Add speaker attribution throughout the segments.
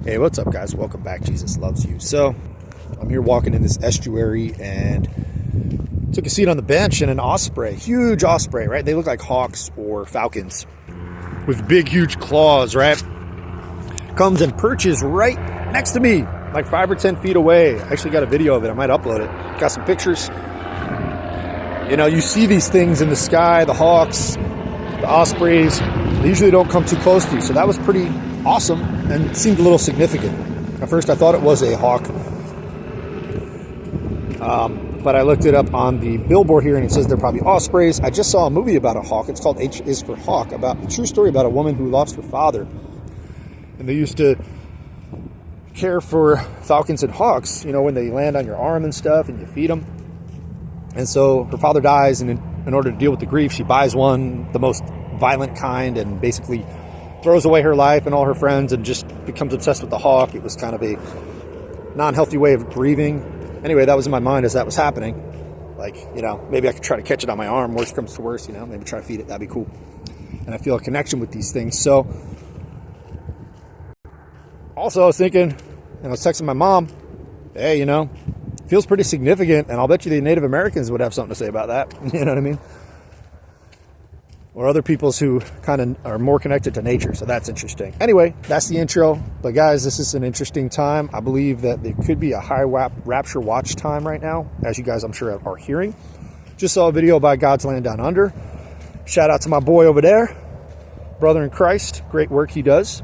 Speaker 1: Hey, what's up, guys? Welcome back. Jesus loves you. So, I'm here walking in this estuary and took a seat on the bench, and an osprey, huge osprey, right? They look like hawks or falcons with big, huge claws, right? Comes and perches right next to me, like 5 or 10 feet away. I actually got a video of it. I might upload it. Got some pictures. You know, you see these things in the sky, the hawks, the ospreys. They usually don't come too close to you. So that was pretty awesome and seemed a little significant. At first I thought it was a hawk, but I looked it up on the billboard here and it says they're probably ospreys. I just saw a movie about a hawk. It's called H is for Hawk, about a true story about a woman who lost her father, and they used to care for falcons and hawks, you know, when they land on your arm and stuff and you feed them. And so her father dies, and in order to deal with the grief, she buys one, the most violent kind, and basically throws away her life and all her friends and just becomes obsessed with the hawk. It was kind of a non-healthy way of grieving. Anyway, that was in my mind as that was happening. Like, you know, maybe I could try to catch it on my arm. Worst comes to worst, you know, maybe try to feed it. That'd be cool. And I feel a connection with these things. So, also I was thinking, and I was texting my mom, hey, you know, feels pretty significant, and I'll bet you the Native Americans would have something to say about that. You know what I mean? Or other peoples who kind of are more connected to nature. So that's interesting. Anyway, that's the intro. But guys, this is an interesting time. I believe that there could be a high rapture watch time right now, as you guys I'm sure are hearing. Just saw a video by God's Land Down Under. Shout out to my boy over there, brother in Christ. Great work he does.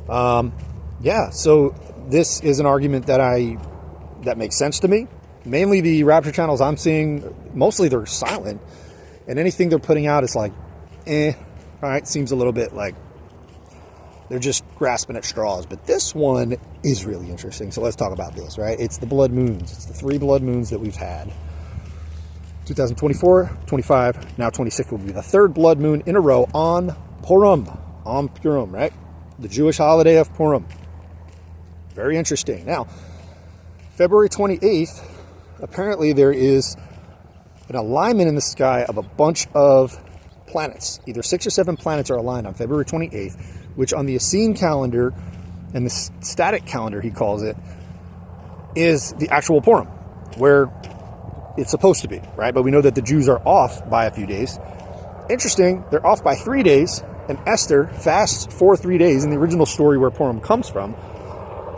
Speaker 1: Yeah, so this is an argument that makes sense to me. Mainly the rapture channels I'm seeing, mostly they're silent. And anything they're putting out is like, all right, seems a little bit like they're just grasping at straws. But this one is really interesting. So let's talk about this, right? It's the blood moons. It's the 3 blood moons that we've had. 2024, 25, now 26 will be the 3rd blood moon in a row on PURIM. On PURIM, right? The Jewish holiday of PURIM. Very interesting. Now, February 28th, apparently there is an alignment in the sky of a bunch of planets. Either 6 or 7 planets are aligned on February 28th, which on the Essene calendar and the static calendar, he calls it, is the actual Purim, where it's supposed to be, right? But we know that the Jews are off by a few days. Interesting, they're off by 3 days, and Esther fasts for 3 days in the original story where Purim comes from,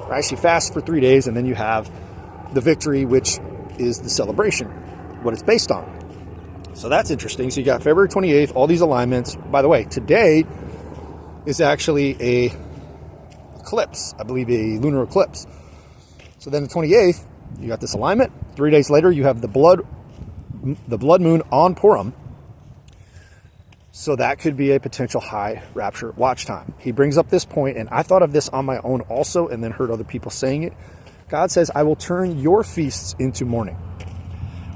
Speaker 1: right? She fasts for 3 days, and then you have the victory, which is the celebration, what it's based on. So that's interesting. So you got February 28th, all these alignments. By the way, today is actually a eclipse, I believe a lunar eclipse. So then the 28th, you got this alignment. 3 days later, you have the blood moon on Purim. So that could be a potential high rapture watch time. He brings up this point, and I thought of this on my own also, and then heard other people saying it. God says, I will turn your feasts into mourning.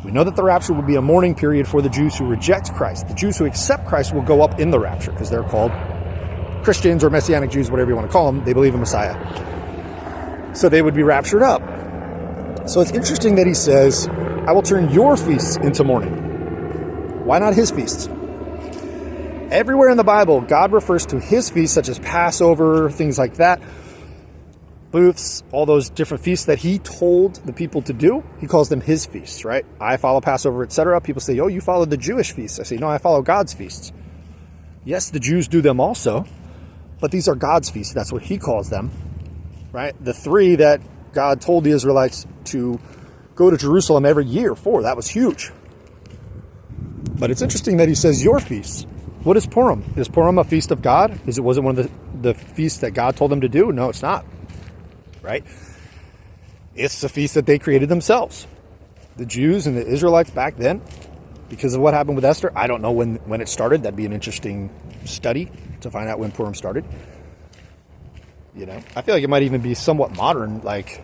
Speaker 1: We know that the rapture will be a mourning period for the Jews who reject Christ. The Jews who accept Christ will go up in the rapture because they're called Christians or Messianic Jews, whatever you want to call them. They believe in Messiah. So they would be raptured up. So it's interesting that he says, I will turn your feasts into mourning. Why not his feasts? Everywhere in the Bible, God refers to his feasts, such as Passover, things like that. Booths, all those different feasts that he told the people to do, he calls them his feasts, right? I follow Passover, etc. People say, oh, you follow the Jewish feasts. I say, no, I follow God's feasts. Yes, the Jews do them also, but these are God's feasts. That's what he calls them, right? The 3 that God told the Israelites to go to Jerusalem every year for, that was huge. But it's interesting that he says your feasts. What is Purim? Is Purim a feast of God? Was it one of the feasts that God told them to do? No, it's not. Right? It's a feast that they created themselves. The Jews and the Israelites back then, because of what happened with Esther. I don't know when it started. That'd be an interesting study to find out when Purim started. You know, I feel like it might even be somewhat modern. Like,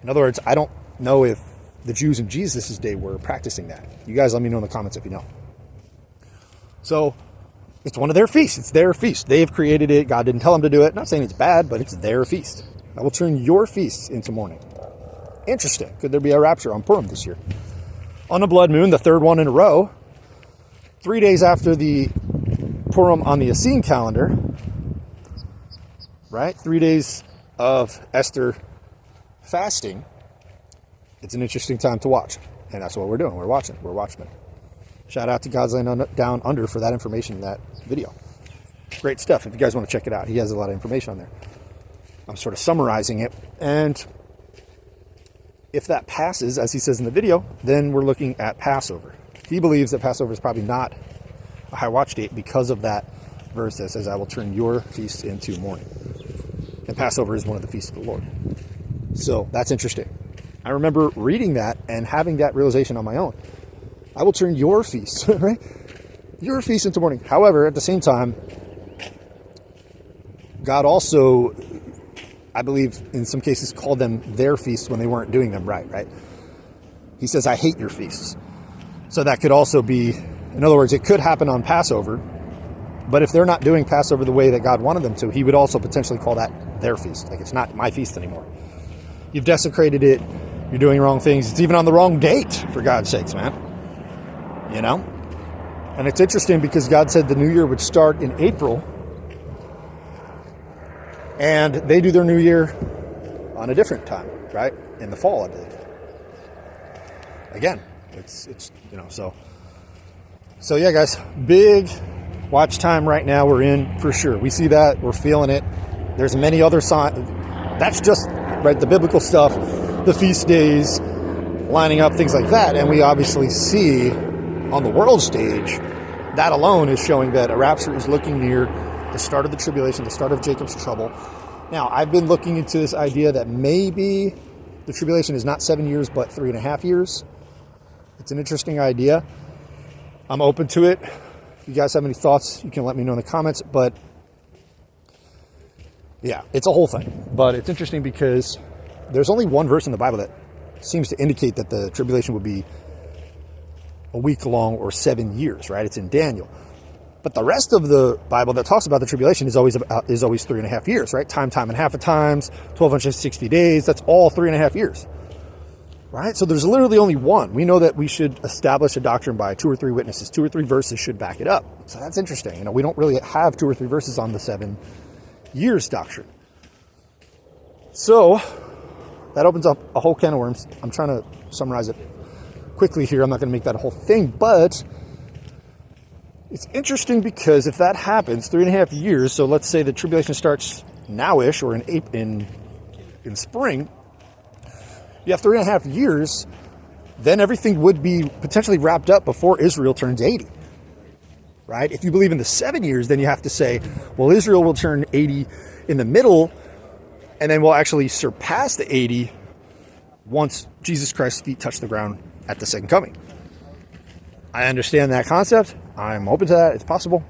Speaker 1: in other words, I don't know if the Jews in Jesus' day were practicing that. You guys let me know in the comments if you know. So, it's one of their feasts. It's their feast. They've created it. God didn't tell them to do it. Not saying it's bad, but it's their feast. I will turn your feasts into mourning. Interesting. Could there be a rapture on Purim this year? On a blood moon, the 3rd one in a row, 3 days after the Purim on the Essene calendar, right? 3 days of Esther fasting. It's an interesting time to watch. And that's what we're doing. We're watching. We're watchmen. Shout out to God's Land Down Under for that information in that video. Great stuff. If you guys want to check it out, he has a lot of information on there. I'm sort of summarizing it. And if that passes, as he says in the video, then we're looking at Passover. He believes that Passover is probably not a high watch date because of that verse that says, I will turn your feast into mourning. And Passover is one of the feasts of the Lord. So that's interesting. I remember reading that and having that realization on my own. I will turn your feast, right? Your feast into mourning. However, at the same time, God also, I believe, in some cases, called them their feasts when they weren't doing them right? He says, I hate your feasts. So that could also be, in other words, it could happen on Passover, but if they're not doing Passover the way that God wanted them to, he would also potentially call that their feast. Like, it's not my feast anymore. You've desecrated it. You're doing wrong things. It's even on the wrong date, for God's sakes, man. You know? And it's interesting because God said the new year would start in April, and they do their new year on a different time, right? In the fall, I believe. Again, it's you know, so yeah, guys, big watch time right now we're in for sure. We see that, we're feeling it. There's many other signs. That's just, right, the biblical stuff, the feast days, lining up, things like that. And we obviously see on the world stage, that alone is showing that a rapture is looking near the start of the tribulation, the start of Jacob's trouble. Now, I've been looking into this idea that maybe the tribulation is not 7 years, but 3.5 years. It's an interesting idea. I'm open to it. If you guys have any thoughts, you can let me know in the comments. But yeah, it's a whole thing. But it's interesting because there's only one verse in the Bible that seems to indicate that the tribulation would be a week long or 7 years, right? It's in Daniel. But the rest of the Bible that talks about the tribulation is always 3.5 years, right? Time and half of times, 1260 days. That's all 3.5 years, right? So there's literally only one. We know that we should establish a doctrine by 2 or 3 witnesses. 2 or 3 verses should back it up. So that's interesting. You know, we don't really have 2 or 3 verses on the 7 years doctrine. So that opens up a whole can of worms. I'm trying to summarize it quickly here. I'm not going to make that a whole thing, but it's interesting because if that happens, 3.5 years, so let's say the tribulation starts now-ish or in spring, you have 3.5 years, then everything would be potentially wrapped up before Israel turns 80, right? If you believe in the 7 years, then you have to say, well, Israel will turn 80 in the middle, and then we'll actually surpass the 80 once Jesus Christ's feet touch the ground at the second coming. I understand that concept. I'm open to that. It's possible,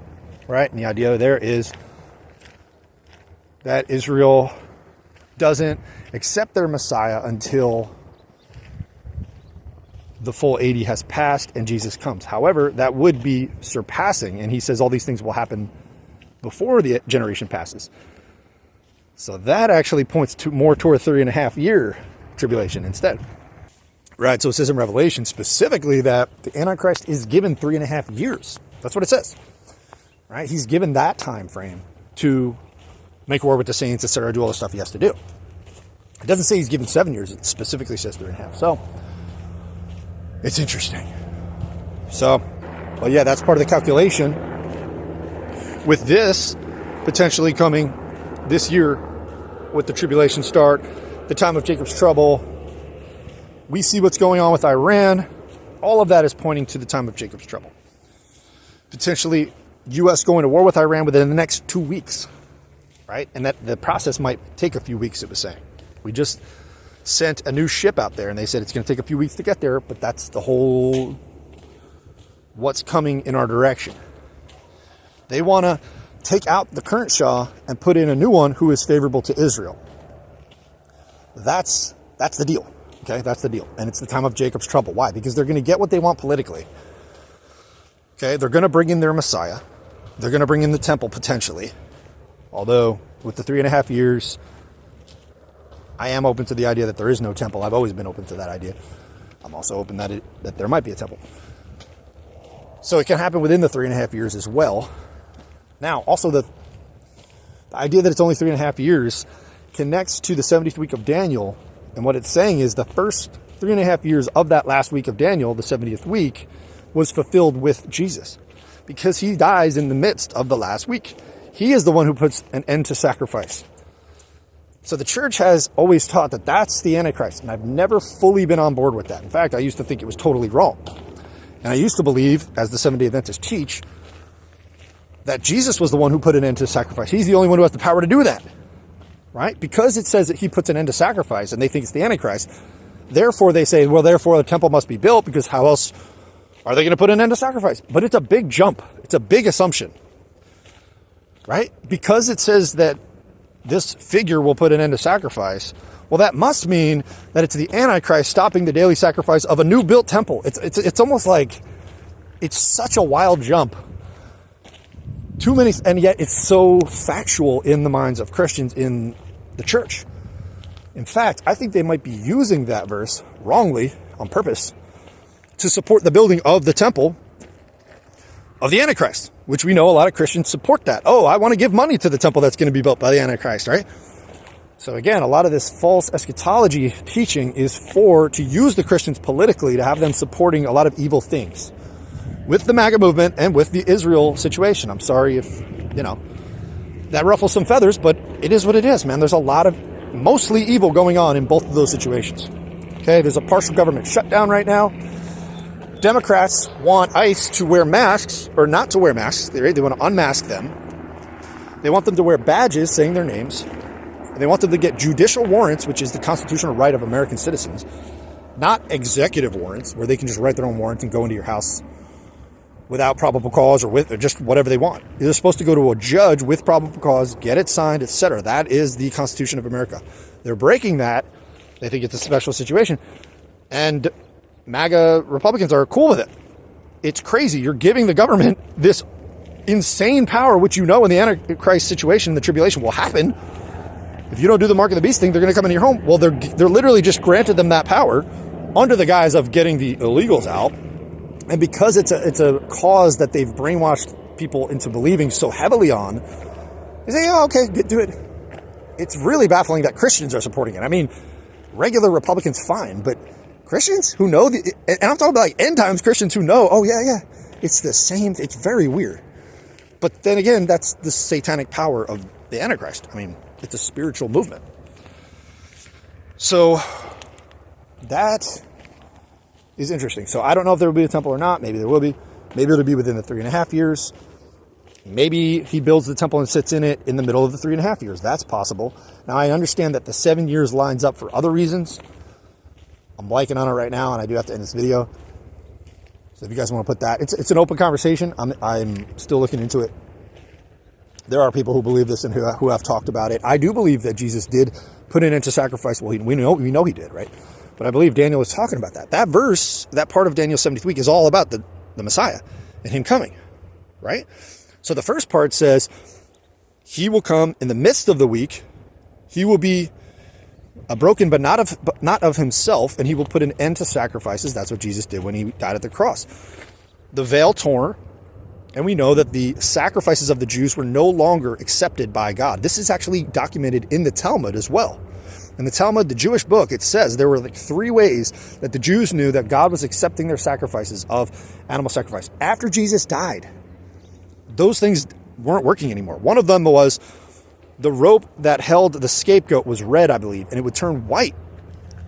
Speaker 1: right? And the idea there is that Israel doesn't accept their Messiah until the full 80 has passed and Jesus comes. However, that would be surpassing, and he says all these things will happen before the generation passes. So that actually points to more toward a 3.5 year tribulation instead. Right, so it says in Revelation specifically that the Antichrist is given 3.5 years. That's what it says. Right, he's given that time frame to make war with the saints, etc., do all the stuff he has to do. It doesn't say he's given 7 years. It specifically says 3.5. So it's interesting. So, well, yeah, that's part of the calculation. With this potentially coming this year, with the tribulation start, the time of Jacob's trouble. We see what's going on with Iran. All of that is pointing to the time of Jacob's trouble. Potentially, U.S. going to war with Iran within the next 2 weeks, right? And that the process might take a few weeks, it was saying. We just sent a new ship out there, and they said it's going to take a few weeks to get there, but that's the whole what's coming in our direction. They want to take out the current Shah and put in a new one who is favorable to Israel. That's the deal. Okay, that's the deal. And it's the time of Jacob's trouble. Why? Because they're going to get what they want politically. Okay, they're going to bring in their Messiah. They're going to bring in the temple potentially. Although, with the 3.5 years, I am open to the idea that there is no temple. I've always been open to that idea. I'm also open that there might be a temple. So it can happen within the 3.5 years as well. Now, also the The idea that it's only 3.5 years connects to the 70th week of Daniel. And what it's saying is the first 3.5 years of that last week of Daniel, the 70th week, was fulfilled with Jesus, because he dies in the midst of the last week. He is the one who puts an end to sacrifice. So the church has always taught that that's the Antichrist, and I've never fully been on board with that. In fact, I used to think it was totally wrong. And I used to believe, as the Seventh-day Adventists teach, that Jesus was the one who put an end to sacrifice. He's the only one who has the power to do that, right? Because it says that he puts an end to sacrifice, and they think it's the Antichrist. Therefore, they say, well, therefore the temple must be built, because how else are they going to put an end to sacrifice? But it's a big jump. It's a big assumption, right? Because it says that this figure will put an end to sacrifice, well, that must mean that it's the Antichrist stopping the daily sacrifice of a new built temple. It's almost like it's such a wild jump. Too many, and yet it's so factual in the minds of Christians in the church. In fact, I think they might be using that verse wrongly, on purpose, to support the building of the temple of the Antichrist, which we know a lot of Christians support that. Oh, I want to give money to the temple that's going to be built by the Antichrist, right? So again, a lot of this false eschatology teaching is to use the Christians politically to have them supporting a lot of evil things with the MAGA movement and with the Israel situation. I'm sorry if, that ruffles some feathers, but it is what it is, man. There's a lot of mostly evil going on in both of those situations. Okay, there's a partial government shutdown right now. Democrats want ICE to wear masks, or not to wear masks. They want to unmask them. They want them to wear badges saying their names. And they want them to get judicial warrants, which is the constitutional right of American citizens, not executive warrants, where they can just write their own warrant and go into your house without probable cause or just whatever they want. They're supposed to go to a judge with probable cause, get it signed, etc. That is the Constitution of America. They're breaking that. They think it's a special situation. And MAGA Republicans are cool with it. It's crazy. You're giving the government this insane power, which in the Antichrist situation, the tribulation will happen. If you don't do the mark of the beast thing, they're going to come into your home. Well, they're literally just granted them that power under the guise of getting the illegals out. And because it's a cause that they've brainwashed people into believing so heavily on, they say, oh, okay, do it. It's really baffling that Christians are supporting it. I mean, regular Republicans, fine, but Christians who know, and I'm talking about like end times Christians who know, oh yeah, it's the same, it's very weird. But then again, that's the satanic power of the Antichrist. I mean, it's a spiritual movement. So that is interesting. So I don't know if there will be a temple or not. Maybe there will be. Maybe it'll be within the 3.5 years. Maybe he builds the temple and sits in it in the middle of the 3.5 years. That's possible. Now, I understand that the 7 years lines up for other reasons. I'm blanking on it right now, and I do have to end this video. So if you guys want to put that, it's an open conversation. I'm still looking into it. There are people who believe this and who have talked about it. I do believe that Jesus did put an end to sacrifice. Well, we know he did, right? But I believe Daniel was talking about that. That verse, that part of Daniel's 70th week is all about the Messiah and him coming, right? So the first part says, he will come in the midst of the week. He will be broken, but not of himself, and he will put an end to sacrifices. That's what Jesus did when he died at the cross. The veil tore, and we know that the sacrifices of the Jews were no longer accepted by God. This is actually documented in the Talmud as well. In the Talmud, the Jewish book, it says there were like 3 ways that the Jews knew that God was accepting their sacrifices of animal sacrifice. After Jesus died, those things weren't working anymore. One of them was the rope that held the scapegoat was red, I believe, and it would turn white.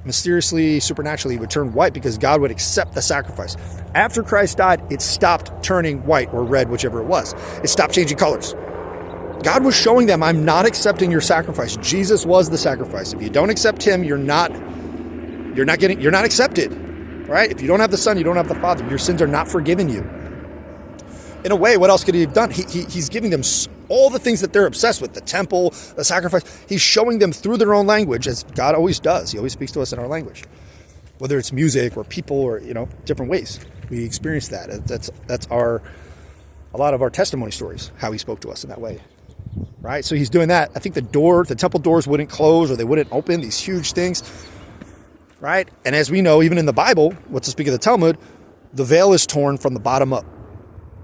Speaker 1: Mysteriously, supernaturally, it would turn white because God would accept the sacrifice. After Christ died, it stopped turning white or red, whichever it was. It stopped changing colors. God was showing them, I'm not accepting your sacrifice. Jesus was the sacrifice. If you don't accept him, you're not accepted, right? If you don't have the Son, you don't have the Father. Your sins are not forgiven you. In a way, what else could he have done? He's giving them all the things that they're obsessed with, the temple, the sacrifice. He's showing them through their own language, as God always does. He always speaks to us in our language, whether it's music or people or, different ways. We experience that. That's a lot of our testimony stories, how he spoke to us in that way, right? So he's doing that. I think the temple doors wouldn't close or they wouldn't open, these huge things, right? And as we know, even in the Bible, what's to speak of the Talmud, the veil is torn from the bottom up.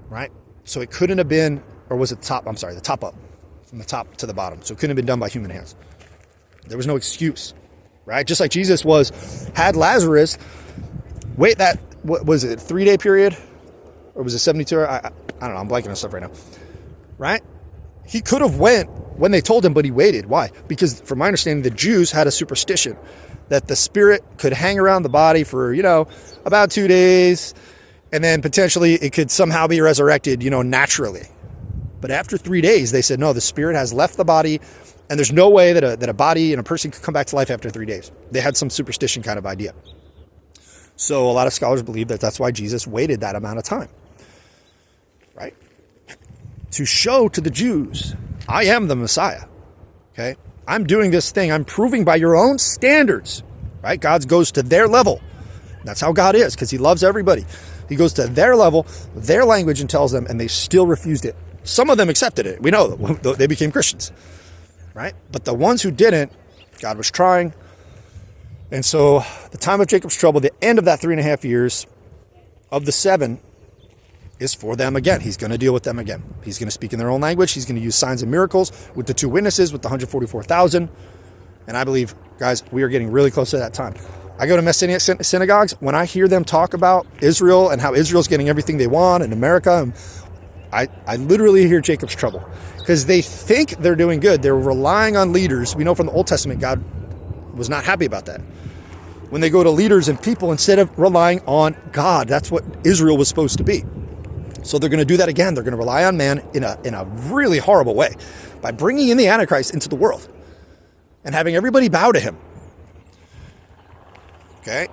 Speaker 1: Right? So it couldn't have been, or was it the top? I'm sorry, the top up. from the top to the bottom. So it couldn't have been done by human hands. There was no excuse, right? Just like Jesus had Lazarus wait that, what was it, 3-day period? Or was it 72? I don't know, I'm blanking on stuff right now. Right? He could have went when they told him, but he waited. Why? Because from my understanding, the Jews had a superstition that the spirit could hang around the body for, about 2 days, and then potentially it could somehow be resurrected, naturally. But after 3 days, they said, no, the spirit has left the body, and there's no way that a body and a person could come back to life after 3 days. They had some superstition kind of idea. So a lot of scholars believe that that's why Jesus waited that amount of time, right? To show to the Jews, I am the Messiah, okay? I'm doing this thing. I'm proving by your own standards, right? God goes to their level. That's how God is, because he loves everybody. He goes to their level, their language, and tells them, and they still refused it. Some of them accepted it. We know that they became Christians, right? But the ones who didn't, God was trying. And so the time of Jacob's trouble, the end of that 3.5 years of the 7 is for them again. He's going to deal with them again. He's going to speak in their own language. He's going to use signs and miracles with the 2 witnesses, with the 144,000. And I believe, guys, we are getting really close to that time. I go to Messianic synagogues. When I hear them talk about Israel and how Israel's getting everything they want in America, and I literally hear Jacob's trouble, because they think they're doing good. They're relying on leaders. We know from the Old Testament, God was not happy about that. When they go to leaders and people instead of relying on God, that's what Israel was supposed to be. So they're going to do that again. They're going to rely on man in a really horrible way by bringing in the Antichrist into the world and having everybody bow to him. Okay?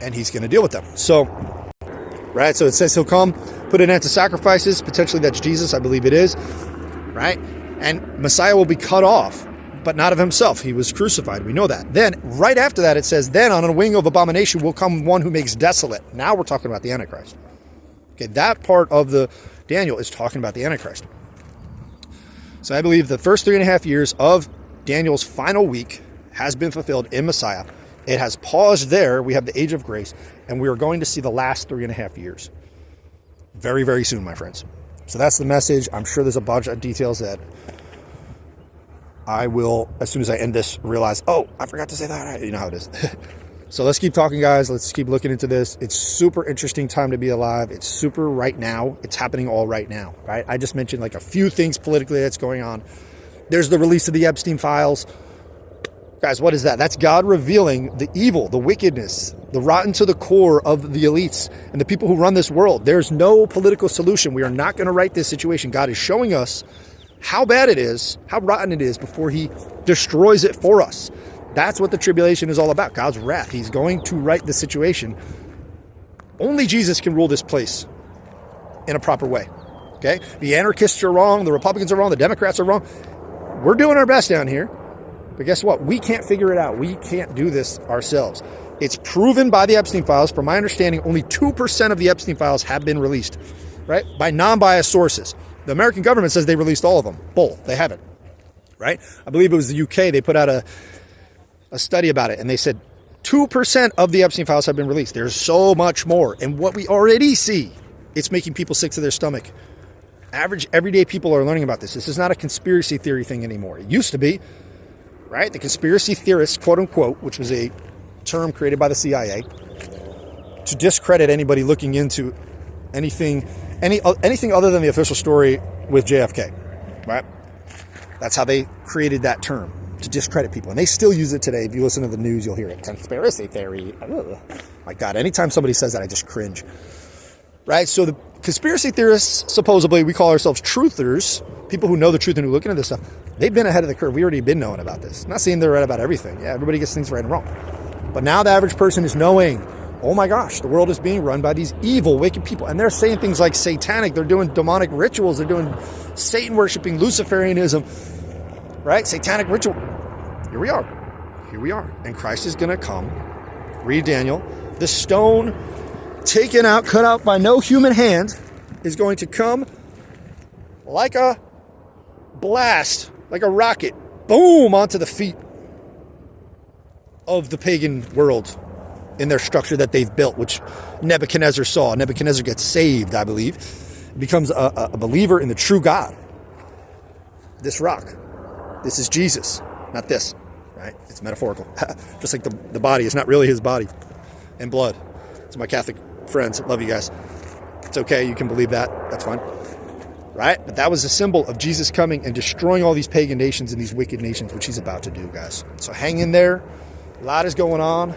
Speaker 1: And he's going to deal with them. So, right? So it says he'll come, put an end to sacrifices. Potentially that's Jesus. I believe it is. Right? And Messiah will be cut off, but not of himself. He was crucified. We know that. Then, right after that, it says, then on a wing of abomination will come one who makes desolate. Now we're talking about the Antichrist. Okay, that part of the Daniel is talking about the Antichrist. So I believe the first 3.5 years of Daniel's final week has been fulfilled in Messiah. It has paused there. We have the age of grace, and we are going to see the last 3.5 years very, very soon, my friends. So that's the message. I'm sure there's a bunch of details that I will, as soon as I end this, realize, oh, I forgot to say that. You know how it is. So let's keep talking, guys. Let's keep looking into this. It's super interesting time to be alive. It's super right now. It's happening all right now, right? I just mentioned like a few things politically that's going on. There's the release of the Epstein files. Guys, what is that? That's God revealing the evil, the wickedness, the rotten to the core of the elites and the people who run this world. There's no political solution. We are not going to right this situation. God is showing us how bad it is, how rotten it is before he destroys it for us. That's what the tribulation is all about. God's wrath. He's going to right the situation. Only Jesus can rule this place in a proper way. Okay? The anarchists are wrong. The Republicans are wrong. The Democrats are wrong. We're doing our best down here. But guess what? We can't figure it out. We can't do this ourselves. It's proven by the Epstein files. From my understanding, only 2% of the Epstein files have been released, right? By non-biased sources. The American government says they released all of them. Bull. They haven't, right? I believe it was the UK. They put out a study about it, and they said 2% of the Epstein files have been released. There's so much more. And what we already see, it's making people sick to their stomach. Average, everyday people are learning about this. This is not a conspiracy theory thing anymore. It used to be, right? The conspiracy theorists, quote unquote, which was a term created by the CIA to discredit anybody looking into anything other than the official story with JFK, right? That's how they created that term, to discredit people. And they still use it today. If you listen to the news, you'll hear it. Conspiracy theory. Ugh. My God, anytime somebody says that, I just cringe. Right? So the conspiracy theorists, supposedly, we call ourselves truthers, people who know the truth and who look into this stuff. They've been ahead of the curve. We already been knowing about this. I'm not saying they're right about everything. Yeah, everybody gets things right and wrong. But now the average person is knowing, oh my gosh, the world is being run by these evil, wicked people. And they're saying things like satanic. They're doing demonic rituals. They're doing Satan worshiping, Luciferianism, right? Satanic ritual. Here we are. Here we are. And Christ is going to come. Read Daniel. The stone taken out, cut out by no human hand, is going to come like a blast, like a rocket, boom, onto the feet of the pagan world in their structure that they've built, which Nebuchadnezzar saw. Nebuchadnezzar gets saved, I believe, becomes a believer in the true God. this rock. This is Jesus, not this, right? It's metaphorical. Just like the body is not really his body and blood. So my Catholic friends, love you guys. It's okay, you can believe that. That's fine. Right? But that was a symbol of Jesus coming and destroying all these pagan nations and these wicked nations, which he's about to do, guys. So hang in there. A lot is going on.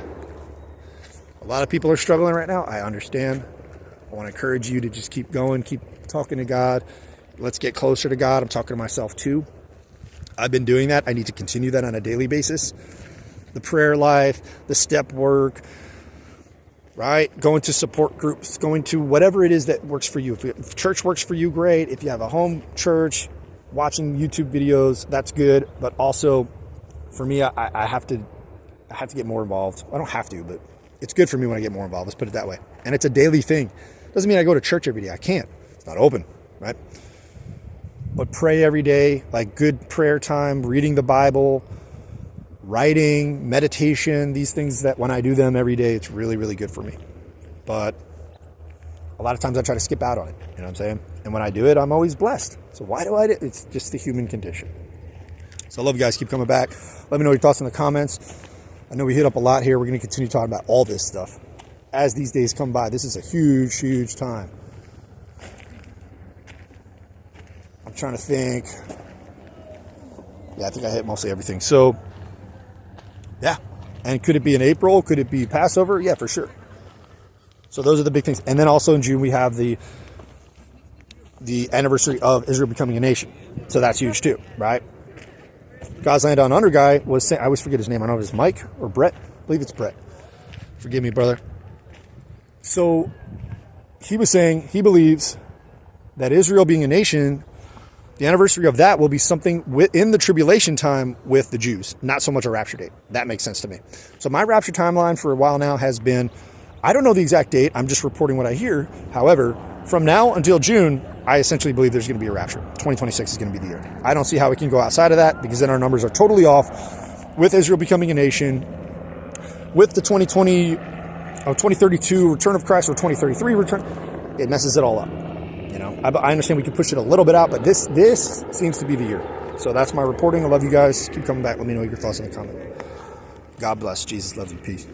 Speaker 1: A lot of people are struggling right now. I understand. I want to encourage you to just keep going, keep talking to God. Let's get closer to God. I'm talking to myself too. I've been doing that. I need to continue that on a daily basis. The prayer life, the step work, right? Going to support groups, going to whatever it is that works for you. If church works for you, great. If you have a home church, watching YouTube videos, that's good. But also, for me, I have to get more involved. I don't have to, but it's good for me when I get more involved. Let's put it that way. And it's a daily thing. Doesn't mean I go to church every day. I can't. It's not open, right? But pray every day, like good prayer time, reading the Bible, writing, meditation, these things that when I do them every day, it's really, really good for me. But a lot of times I try to skip out on it. You know what I'm saying? And when I do it, I'm always blessed. So why do I do it? It's just the human condition. So I love you guys. Keep coming back. Let me know your thoughts in the comments. I know we hit up a lot here. We're going to continue talking about all this stuff as these days come by. This is a huge, huge time. I'm trying to think. Yeah, I think I hit mostly everything. So, yeah. And could it be in April? Could it be Passover? Yeah, for sure. So those are the big things. And then also in June, we have the anniversary of Israel becoming a nation. So that's huge too, right? God's Land Down Under guy was saying, I always forget his name. I don't know if it's Mike or Brett. I believe it's Brett. Forgive me, brother. So he was saying he believes that Israel being a nation, the anniversary of that will be something in the tribulation time with the Jews, not so much a rapture date. That makes sense to me. So my rapture timeline for a while now has been, I don't know the exact date. I'm just reporting what I hear. However, from now until June, I essentially believe there's going to be a rapture. 2026 is going to be the year. I don't see how we can go outside of that because then our numbers are totally off with Israel becoming a nation, with the 2032 return of Christ or 2033 return. It messes it all up. You know, I understand we can push it a little bit out, but this seems to be the year. So that's my reporting. I love you guys. Keep coming back. Let me know your thoughts in the comment. God bless. Jesus loves you. Peace.